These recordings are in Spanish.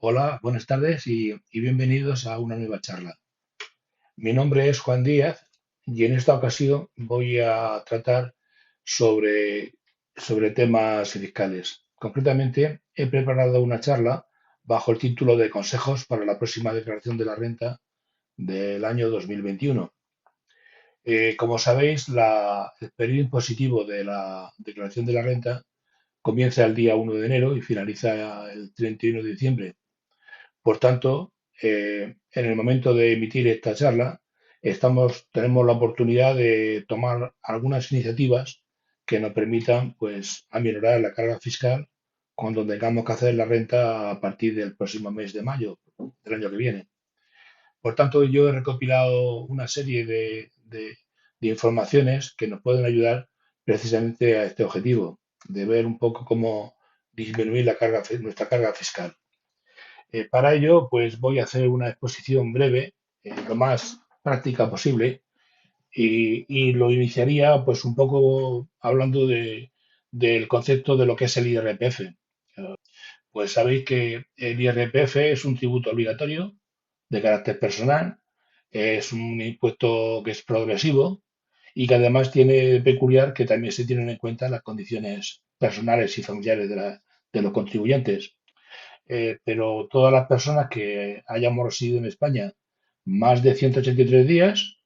Hola, buenas tardes y bienvenidos a una nueva charla. Mi nombre es Juan Díaz y en esta ocasión voy a tratar sobre, sobre temas fiscales. Concretamente, he preparado una charla bajo el título de Consejos para la próxima declaración de la renta del año 2021. Como sabéis, el periodo impositivo de la declaración de la renta comienza el día 1 de enero y finaliza el 31 de diciembre. Por tanto, en el momento de emitir esta charla, tenemos la oportunidad de tomar algunas iniciativas que nos permitan, pues, aminorar la carga fiscal cuando tengamos que hacer la renta a partir del próximo mes de mayo del año que viene. Por tanto, yo he recopilado una serie de informaciones que nos pueden ayudar precisamente a este objetivo, de ver un poco cómo disminuir nuestra carga fiscal. Para ello, pues voy a hacer una exposición breve, lo más práctica posible, y lo iniciaría pues un poco hablando del concepto de lo que es el IRPF. Pues sabéis que el IRPF es un tributo obligatorio de carácter personal, es un impuesto que es progresivo y que además tiene de peculiar que también se tienen en cuenta las condiciones personales y familiares de los contribuyentes. Pero todas las personas que hayamos residido en España más de 183 días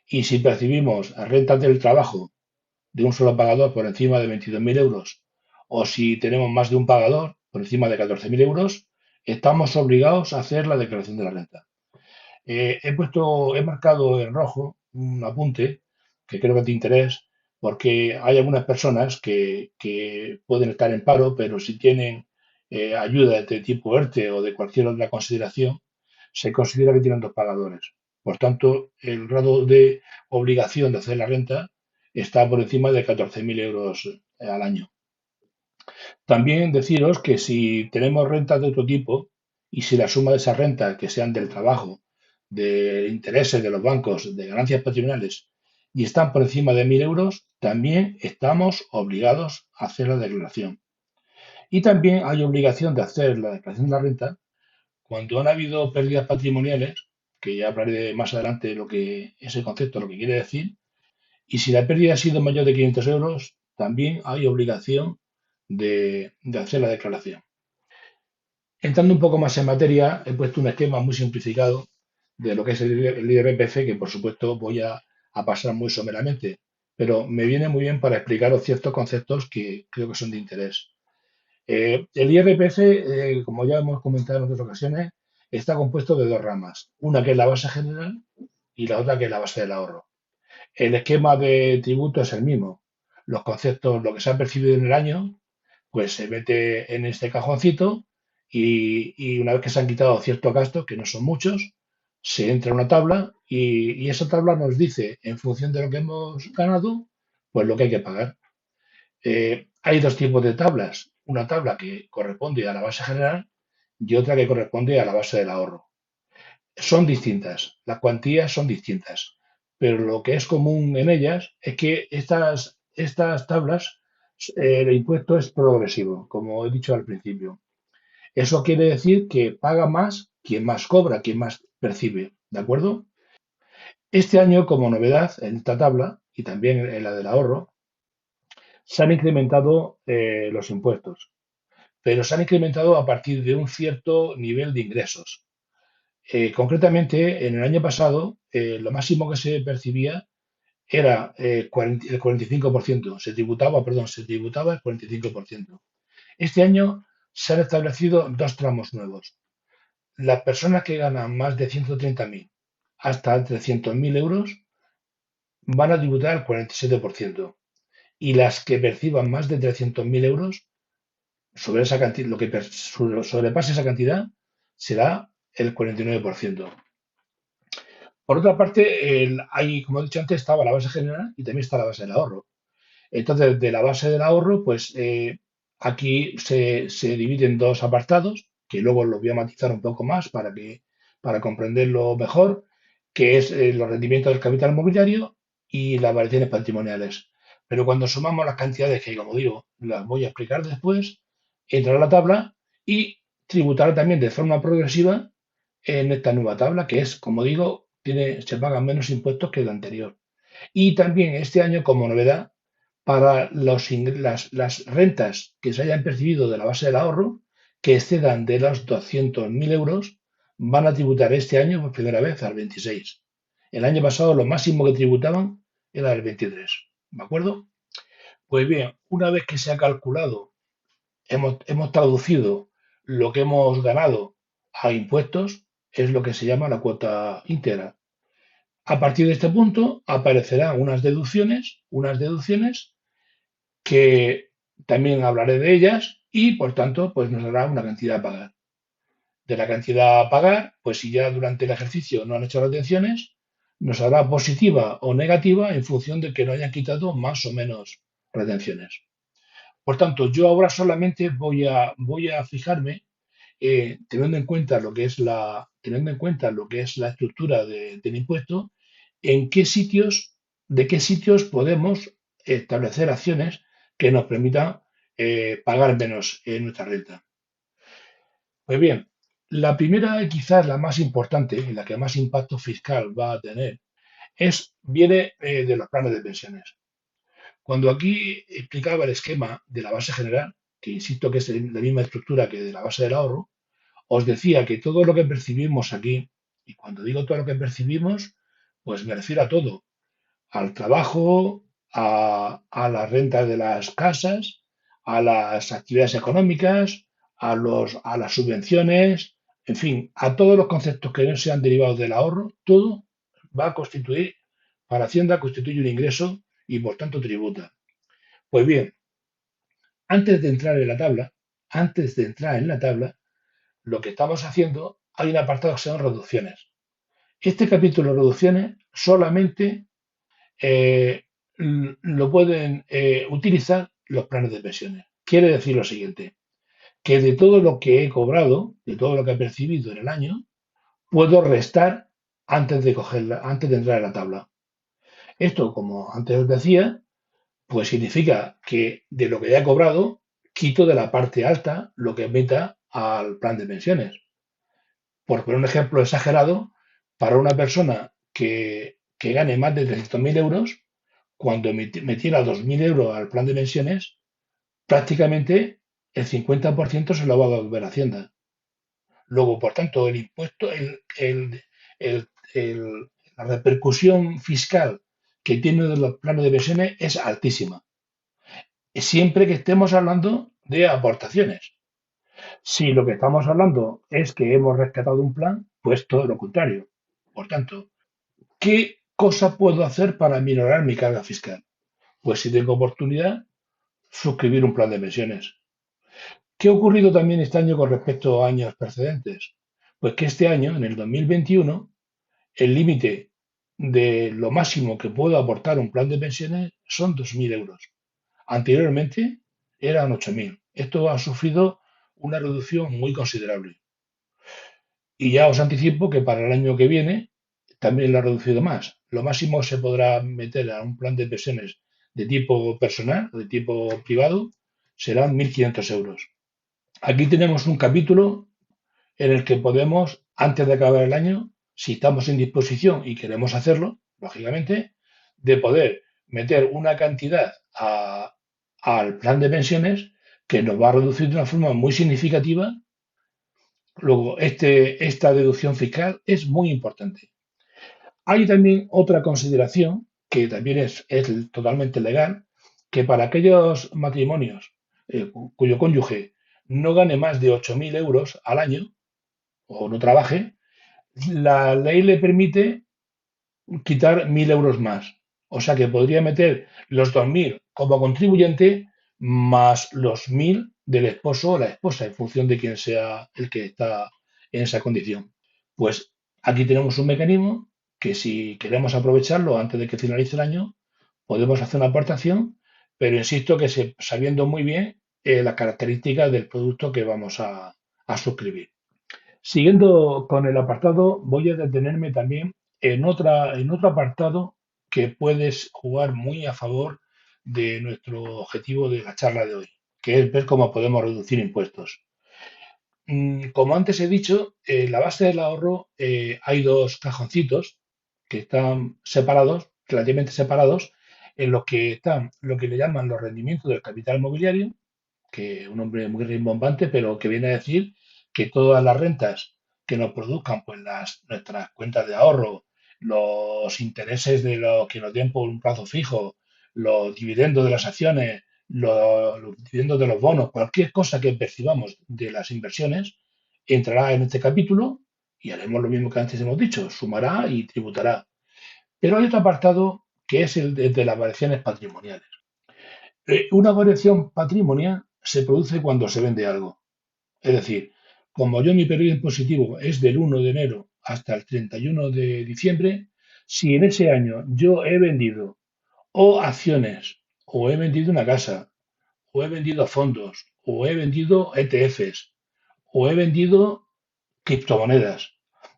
y si percibimos rentas del trabajo de un solo pagador por encima de 22.000 euros o si tenemos más de un pagador por encima de 14.000 euros, estamos obligados a hacer la declaración de la renta. He marcado en rojo un apunte que creo que te interesa porque hay algunas personas que pueden estar en paro, pero si tienen ayuda de tipo ERTE o de cualquier otra consideración, se considera que tienen dos pagadores. Por tanto, el grado de obligación de hacer la renta está por encima de 14.000 euros al año. También deciros que si tenemos rentas de otro tipo y si la suma de esas rentas, que sean del trabajo, de intereses de los bancos, de ganancias patrimoniales, y están por encima de 1.000 euros, también estamos obligados a hacer la declaración. Y también hay obligación de hacer la declaración de la renta cuando han habido pérdidas patrimoniales, que ya hablaré más adelante de lo que ese concepto, lo que quiere decir, y si la pérdida ha sido mayor de 500 euros, también hay obligación de hacer la declaración. Entrando un poco más en materia, he puesto un esquema muy simplificado de lo que es el IRPF, que por supuesto voy a pasar muy someramente, pero me viene muy bien para explicaros ciertos conceptos que creo que son de interés. El IRPF, como ya hemos comentado en otras ocasiones, está compuesto de dos ramas, una que es la base general y la otra que es la base del ahorro. El esquema de tributo es el mismo. Los conceptos, lo que se ha percibido en el año, pues se mete en este cajoncito y una vez que se han quitado ciertos gastos, que no son muchos, se entra en una tabla y esa tabla nos dice, en función de lo que hemos ganado, pues lo que hay que pagar. Hay dos tipos de tablas. Una tabla que corresponde a la base general y otra que corresponde a la base del ahorro. Son distintas, las cuantías son distintas, pero lo que es común en ellas es que estas tablas, el impuesto es progresivo, como he dicho al principio. Eso quiere decir que paga más quien más cobra, quien más percibe, ¿de acuerdo? Este año, como novedad en esta tabla y también en la del ahorro, se han incrementado los impuestos, pero se han incrementado a partir de un cierto nivel de ingresos. Concretamente, en el año pasado, lo máximo que se percibía era el 45%, se tributaba el 45%. Este año se han establecido dos tramos nuevos. Las personas que ganan más de 130.000 hasta 300.000 euros van a tributar el 47% y las que perciban más de 300.000 euros sobre esa cantidad, lo que sobrepase esa cantidad será el 49%. Por otra parte, como he dicho antes, estaba la base general y también está la base del ahorro. Entonces, de la base del ahorro, pues aquí se divide en dos apartados, que luego los voy a matizar un poco más para comprenderlo mejor, que es los rendimientos del capital mobiliario y las variaciones patrimoniales. Pero cuando sumamos las cantidades que, como digo, las voy a explicar después, entra a la tabla y tributará también de forma progresiva en esta nueva tabla, que es, como digo, se pagan menos impuestos que el anterior. Y también este año, como novedad, para las rentas que se hayan percibido de la base del ahorro, que excedan de los 200.000 euros, van a tributar este año por primera vez al 26. El año pasado lo máximo que tributaban era el 23. ¿De acuerdo? Pues bien, una vez que se ha calculado, hemos traducido lo que hemos ganado a impuestos, es lo que se llama la cuota íntegra. A partir de este punto aparecerán unas deducciones que también hablaré de ellas y por tanto pues nos dará una cantidad a pagar. De la cantidad a pagar, pues si ya durante el ejercicio no han hecho retenciones, nos hará positiva o negativa en función de que no hayan quitado más o menos retenciones. Por tanto, yo ahora solamente voy a fijarme, teniendo en cuenta lo que es la estructura del impuesto, en qué sitios, de qué sitios podemos establecer acciones que nos permitan pagar menos en nuestra renta. Pues bien, la primera y quizás la más importante, y la que más impacto fiscal va a tener, viene de los planes de pensiones. Cuando aquí explicaba el esquema de la base general, que insisto que es la misma estructura que de la base del ahorro, os decía que todo lo que percibimos aquí, y cuando digo todo lo que percibimos, pues me refiero a todo, al trabajo, a las rentas de las casas, a las actividades económicas, a las subvenciones, en fin, a todos los conceptos que no sean derivados del ahorro, todo va a constituir, para Hacienda constituye un ingreso y por tanto tributa. Pues bien, antes de entrar en la tabla, antes de entrar en la tabla, lo que estamos haciendo, hay un apartado que son reducciones. Este capítulo de reducciones solamente lo pueden utilizar los planes de pensiones. Quiere decir lo siguiente, que de todo lo que he cobrado, de todo lo que he percibido en el año, puedo restar antes de entrar en la tabla. Esto, como antes os decía, pues significa que de lo que ya he cobrado, quito de la parte alta lo que meta al plan de pensiones. Por poner un ejemplo exagerado, para una persona que gane más de 300.000 euros, cuando metiera 2.000 euros al plan de pensiones, prácticamente el 50% se lo va a devolver a Hacienda. Luego, por tanto, el impuesto, la repercusión fiscal que tiene de los planes de pensiones es altísima, siempre que estemos hablando de aportaciones. Si lo que estamos hablando es que hemos rescatado un plan, pues todo lo contrario. Por tanto, ¿qué cosa puedo hacer para minorar mi carga fiscal? Pues si tengo oportunidad, suscribir un plan de pensiones. ¿Qué ha ocurrido también este año con respecto a años precedentes? Pues que este año, en el 2021, el límite de lo máximo que puedo aportar un plan de pensiones son 2.000 euros. Anteriormente eran 8.000. Esto ha sufrido una reducción muy considerable. Y ya os anticipo que para el año que viene también lo ha reducido más. Lo máximo se podrá meter a un plan de pensiones de tipo personal, de tipo privado, serán 1.500 euros. Aquí tenemos un capítulo en el que podemos, antes de acabar el año, si estamos en disposición y queremos hacerlo, lógicamente, de poder meter una cantidad al plan de pensiones que nos va a reducir de una forma muy significativa. Luego, esta deducción fiscal es muy importante. Hay también otra consideración que también es totalmente legal, que para aquellos matrimonios cuyo cónyuge no gane más de 8.000 euros al año o no trabaje, la ley le permite quitar 1.000 euros más. O sea que podría meter los 2.000 como contribuyente más los 1.000 del esposo o la esposa, en función de quién sea el que está en esa condición. Pues aquí tenemos un mecanismo que si queremos aprovecharlo antes de que finalice el año, podemos hacer una aportación, pero insisto que sabiendo muy bien las características del producto que vamos a suscribir. Siguiendo con el apartado, voy a detenerme también en otro apartado que puedes jugar muy a favor de nuestro objetivo de la charla de hoy, que es ver cómo podemos reducir impuestos. Como antes he dicho, en la base del ahorro hay dos cajoncitos que están separados, relativamente separados, en los que están lo que le llaman los rendimientos del capital mobiliario, que es un nombre muy rimbombante, pero que viene a decir que todas las rentas que nos produzcan pues nuestras cuentas de ahorro, los intereses de lo que nos den por un plazo fijo, los dividendos de las acciones, los dividendos de los bonos, cualquier cosa que percibamos de las inversiones, entrará en este capítulo y haremos lo mismo que antes hemos dicho, sumará y tributará. Pero hay otro apartado que es el de las variaciones patrimoniales. Una variación patrimonial se produce cuando se vende algo. Es decir, como yo mi periodo impositivo es del 1 de enero hasta el 31 de diciembre, si en ese año yo he vendido o acciones, o he vendido una casa, o he vendido fondos, o he vendido ETFs, o he vendido criptomonedas.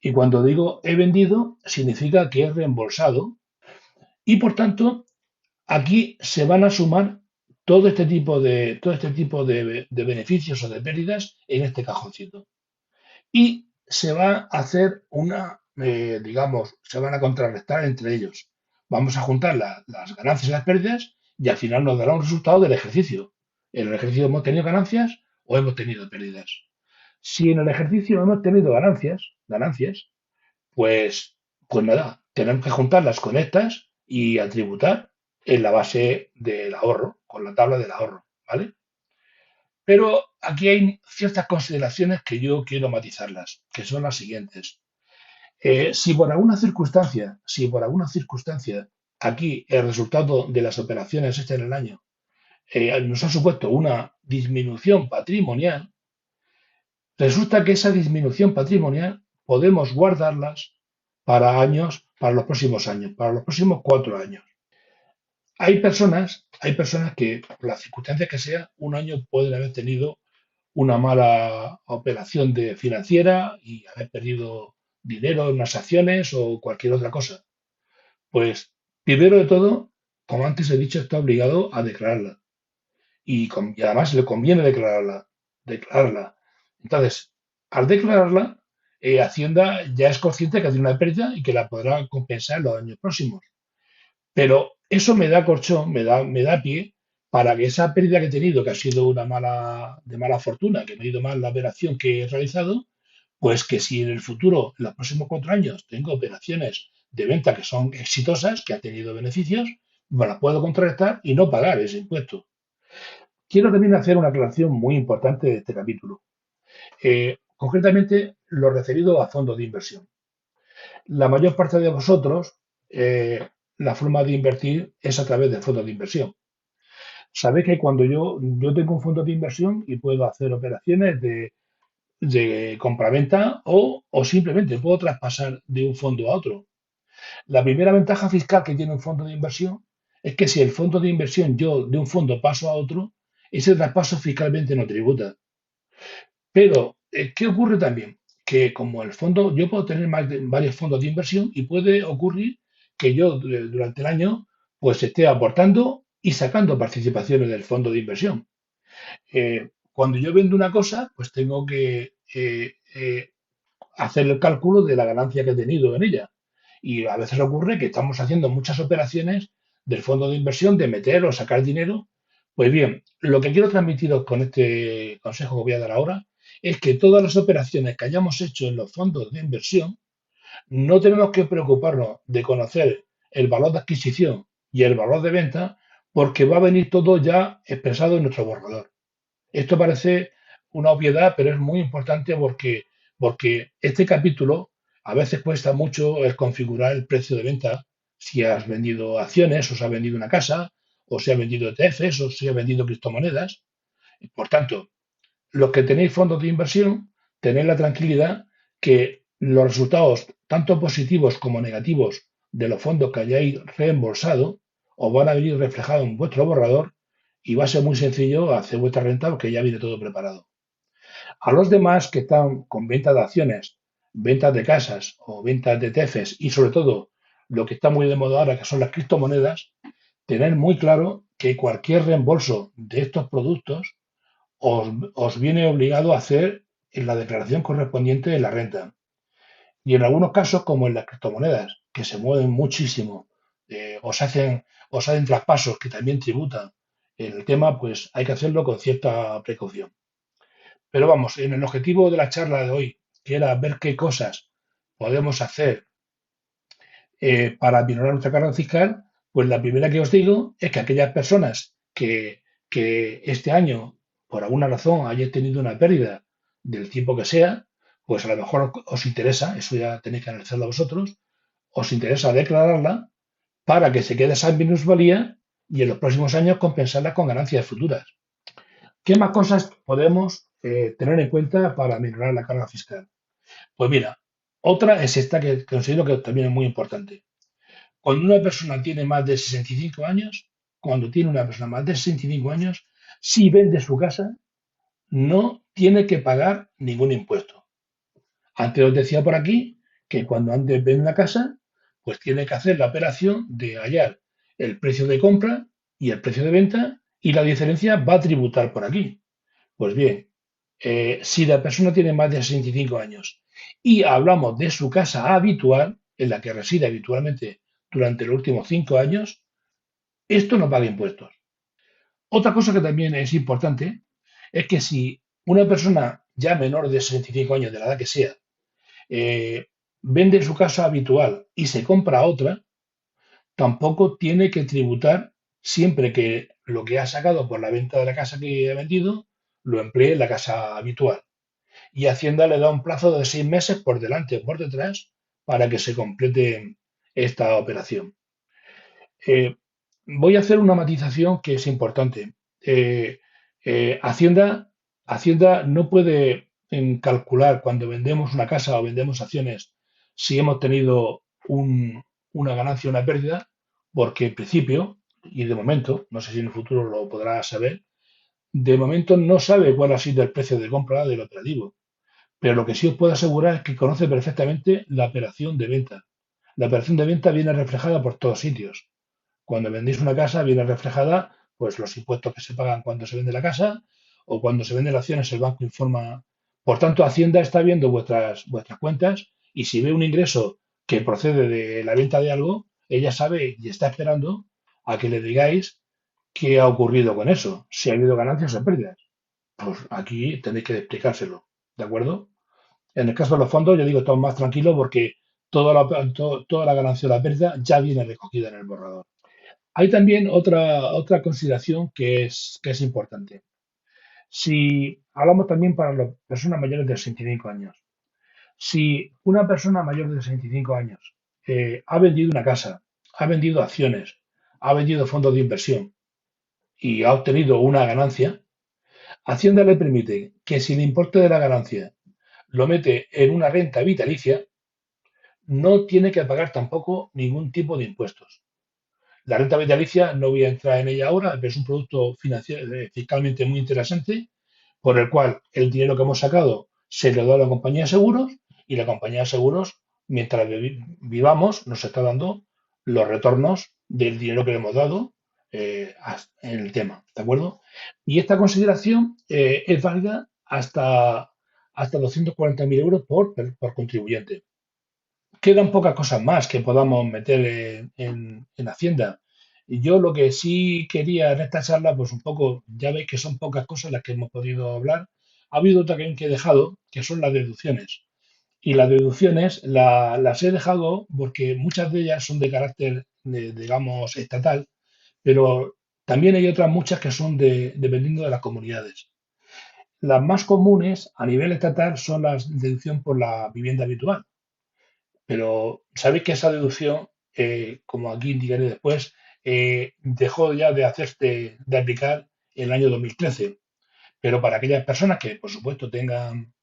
Y cuando digo he vendido, significa que he reembolsado y por tanto aquí se van a sumar todo este tipo de beneficios o de pérdidas en este cajoncito. Y se va a hacer digamos, se van a contrarrestar entre ellos. Vamos a juntar las ganancias y las pérdidas y al final nos dará un resultado del ejercicio. En el ejercicio hemos tenido ganancias o hemos tenido pérdidas. Si en el ejercicio hemos tenido ganancias, pues, pues nada, tenemos que juntarlas con estas y a tributar en la base del ahorro, con la tabla del ahorro, ¿vale? Pero aquí hay ciertas consideraciones que yo quiero matizarlas, que son las siguientes. Si por alguna circunstancia aquí el resultado de las operaciones este en el año nos ha supuesto una disminución patrimonial, resulta que esa disminución patrimonial podemos guardarlas para los próximos años, para los próximos 4 años. Hay personas que, por las circunstancias que sea, un año pueden haber tenido una mala operación financiera y haber perdido dinero en unas acciones o cualquier otra cosa. Pues, primero de todo, como antes he dicho, está obligado a declararla. Y además le conviene declararla. Entonces, al declararla, Hacienda ya es consciente que hace una pérdida y que la podrá compensar en los años próximos. Pero eso me da colchón, me da pie para que esa pérdida que he tenido, que ha sido de mala fortuna, que me ha ido mal la operación que he realizado, pues que si en el futuro, en los próximos 4 años, tengo operaciones de venta que son exitosas, que han tenido beneficios, me las puedo contrarrestar y no pagar ese impuesto. Quiero también hacer una aclaración muy importante de este capítulo, concretamente lo referido a fondos de inversión. La mayor parte de vosotros, la forma de invertir es a través de fondos de inversión. Sabéis que cuando yo tengo un fondo de inversión y puedo hacer operaciones de compraventa o simplemente puedo traspasar de un fondo a otro. La primera ventaja fiscal que tiene un fondo de inversión es que si el fondo de inversión yo de un fondo paso a otro, ese traspaso fiscalmente no tributa. Pero, ¿qué ocurre también? Que como el fondo, yo puedo tener varios fondos de inversión y puede ocurrir que yo durante el año pues esté aportando y sacando participaciones del fondo de inversión. Cuando yo vendo una cosa, pues tengo que hacer el cálculo de la ganancia que he tenido en ella. Y a veces ocurre que estamos haciendo muchas operaciones del fondo de inversión, de meter o sacar dinero. Pues bien, lo que quiero transmitiros con este consejo que voy a dar ahora es que todas las operaciones que hayamos hecho en los fondos de inversión, no tenemos que preocuparnos de conocer el valor de adquisición y el valor de venta, porque va a venir todo ya expresado en nuestro borrador. Esto parece una obviedad, pero es muy importante porque este capítulo a veces cuesta mucho el configurar el precio de venta si has vendido acciones, o se ha vendido una casa, o se ha vendido ETFs, o se ha vendido criptomonedas. Por tanto, los que tenéis fondos de inversión, tenéis la tranquilidad que los resultados, tanto positivos como negativos, de los fondos que hayáis reembolsado, os van a venir reflejados en vuestro borrador y va a ser muy sencillo hacer vuestra renta porque ya viene todo preparado. A los demás que están con venta de acciones, ventas de casas o ventas de ETFs y sobre todo lo que está muy de moda ahora que son las criptomonedas, tener muy claro que cualquier reembolso de estos productos os viene obligado a hacer en la declaración correspondiente de la renta. Y en algunos casos, como en las criptomonedas, que se mueven muchísimo, os hacen traspasos que también tributan en el tema, pues hay que hacerlo con cierta precaución. Pero vamos, en el objetivo de la charla de hoy, que era ver qué cosas podemos hacer para minorar nuestra carga fiscal, pues la primera que os digo es que aquellas personas que este año, por alguna razón, hayan tenido una pérdida del tipo que sea, pues a lo mejor os interesa, eso ya tenéis que analizarlo vosotros, os interesa declararla para que se quede esa minusvalía y en los próximos años compensarla con ganancias futuras. ¿Qué más cosas podemos tener en cuenta para minorar la carga fiscal? Pues mira, otra es esta que considero que también es muy importante. Cuando una persona tiene más de 65 años, cuando tiene una persona más de 65 años, si vende su casa, no tiene que pagar ningún impuesto. Antes os decía por aquí que cuando antes vende una casa, pues tiene que hacer la operación de hallar el precio de compra y el precio de venta y la diferencia va a tributar por aquí. Pues bien, si la persona tiene más de 65 años y hablamos de su casa habitual, en la que reside habitualmente durante los últimos 5 años, esto no paga impuestos. Otra cosa que también es importante es que si una persona ya menor de 65 años, de la edad que sea, eh, vende su casa habitual y se compra otra, tampoco tiene que tributar siempre que lo que ha sacado por la venta de la casa que ha vendido lo emplee en la casa habitual. Y Hacienda le da un plazo de 6 meses por delante o por detrás para que se complete esta operación. Eh, Voy a hacer una matización que es importante. Hacienda no puede calcular cuando vendemos una casa o vendemos acciones si hemos tenido una ganancia o una pérdida, porque en principio, y de momento, no sé si en el futuro lo podrá saber, de momento no sabe cuál ha sido el precio de compra del operativo. Pero lo que sí os puedo asegurar es que conoce perfectamente la operación de venta. La operación de venta viene reflejada por todos sitios. Cuando vendéis una casa viene reflejada pues los impuestos que se pagan cuando se vende la casa o cuando se venden acciones el banco informa. Por tanto, Hacienda está viendo vuestras cuentas y si ve un ingreso que procede de la venta de algo, ella sabe y está esperando a que le digáis qué ha ocurrido con eso, si ha habido ganancias o pérdidas. Pues aquí tenéis que explicárselo, ¿de acuerdo? En el caso de los fondos, yo digo, estamos más tranquilos porque toda la ganancia o la pérdida ya viene recogida en el borrador. Hay también otra consideración que es importante. Si hablamos también para las personas mayores de 65 años, si una persona mayor de 65 años ha vendido una casa, ha vendido acciones, ha vendido fondos de inversión y ha obtenido una ganancia, Hacienda le permite que si el importe de la ganancia lo mete en una renta vitalicia, no tiene que pagar tampoco ningún tipo de impuestos. La renta vitalicia, no voy a entrar en ella ahora, pero es un producto financiero, fiscalmente muy interesante, por el cual el dinero que hemos sacado se le da a la compañía de seguros y la compañía de seguros, mientras vivamos, nos está dando los retornos del dinero que le hemos dado en el tema, ¿de acuerdo? Y esta consideración es válida hasta 240.000 euros por contribuyente. Quedan pocas cosas más que podamos meter en Hacienda. Y yo lo que sí quería en esta charla, pues un poco, ya veis que son pocas cosas las que hemos podido hablar. Ha habido también que he dejado, que son las deducciones. Y las deducciones las he dejado porque muchas de ellas son de carácter, digamos, estatal, pero también hay otras muchas que son dependiendo de las comunidades. Las más comunes a nivel estatal son las deducción por la vivienda habitual, pero sabéis que esa deducción, como aquí indicaré después, dejó ya de aplicar en el año 2013. Pero para aquellas personas que, por supuesto, tengan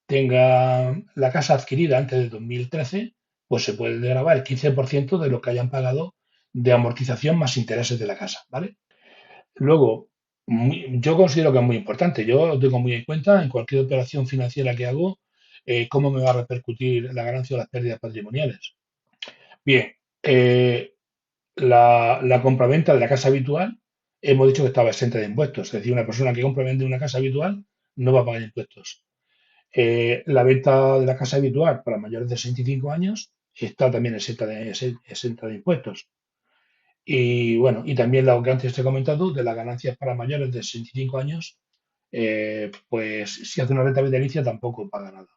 la casa adquirida antes de 2013, pues se puede gravar el 15% de lo que hayan pagado de amortización más intereses de la casa, ¿vale? Luego, yo considero que es muy importante, yo lo tengo muy en cuenta en cualquier operación financiera que hago, cómo me va a repercutir la ganancia o las pérdidas patrimoniales. Bien, la compraventa de la casa habitual, hemos dicho que estaba exenta de impuestos. Es decir, una persona que compra y vende una casa habitual no va a pagar impuestos. La venta de la casa habitual para mayores de 65 años está también exenta de impuestos. Y bueno, y también lo que antes te he comentado de las ganancias para mayores de 65 años, pues si hace una renta vitalicia tampoco paga nada.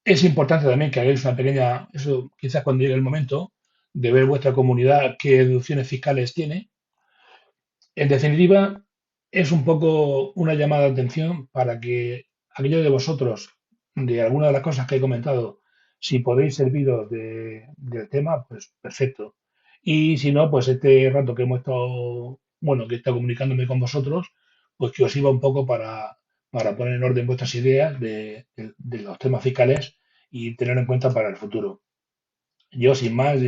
Es importante también que hagáis una pequeña, eso quizás cuando llegue el momento, de ver vuestra comunidad qué deducciones fiscales tiene. En definitiva, es un poco una llamada de atención para que aquellos de vosotros, de alguna de las cosas que he comentado, si podéis serviros del tema, pues perfecto. Y si no, pues este rato que hemos estado, bueno, que he estado comunicándome con vosotros, pues que os sirva un poco para poner en orden vuestras ideas de los temas fiscales y tener en cuenta para el futuro. Yo, sin más,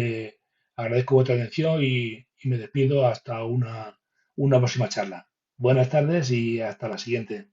agradezco vuestra atención y me despido hasta una próxima charla. Buenas tardes y hasta la siguiente.